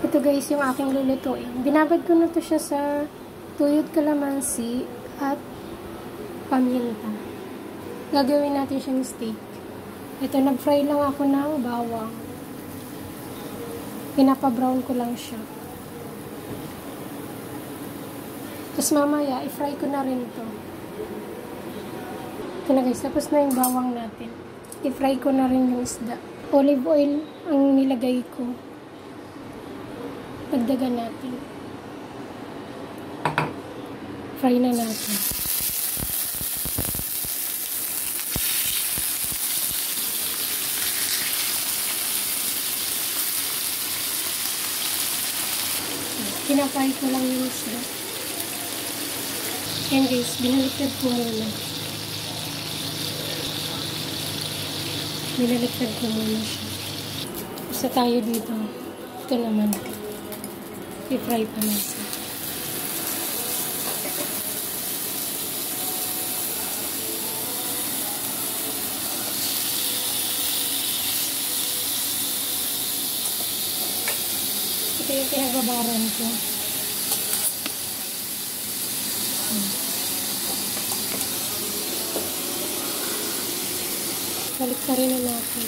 Ito guys, yung aking lulutuin. Binabad ko na to siya sa tuyod kalamansi at paminta. Gagawin natin siyang steak. Ito, nag-fry lang ako ng bawang. Pinapa-brown ko lang siya. Tapos mamaya, i-fry ko na rin to. Ito na guys, tapos na yung bawang natin. I-fry ko na rin yung isda. Olive oil ang nilagay ko. Dagdagan natin. Fry na natin. Pinafry ko lang yung isda. Yan guys, binaliktad ko muna. Binaliktad ko muna siya. Isa tayo dito. Ito naman. I-fry pa natin. Ito yung pinagbabaran ko. Baliktarin na natin.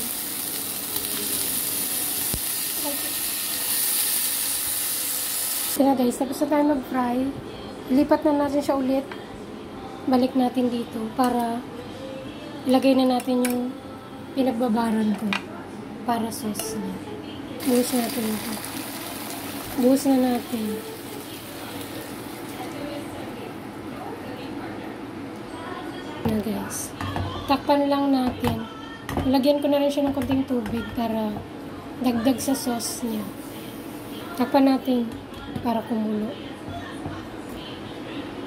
Ito na guys, tapos na tayo mag-fry. Lipat na natin siya ulit. Balik natin dito para ilagay na natin yung pinagbabaran ko para sauce niya. Buhos natin ito. Buhos na natin. Na guys. Takpan lang natin. Lagyan ko na rin siya ng konting tubig para dagdag sa sauce niya. Takpan natin para kumulo.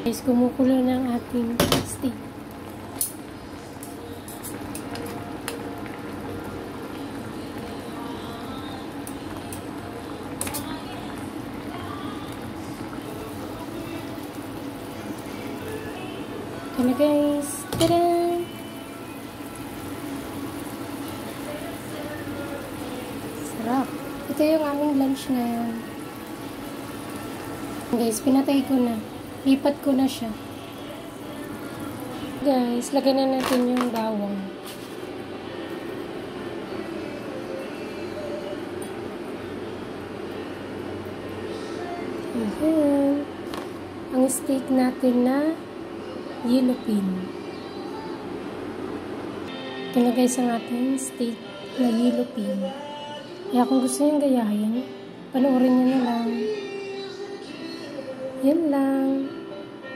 Guys, kumukulo na ang ating steak. Ito na guys. Tada! Sarap. Ito yung aming lunch ngayon. Guys, pinatay ko na. Lipat ko na siya. Guys, lagyan na natin yung bawang. Ayan. Ang steak natin na yellow pin. Ito na guys ang ating steak na yellow pin. Kaya kung gusto nyo gayahin, panoorin nyo na lang. Yan lang.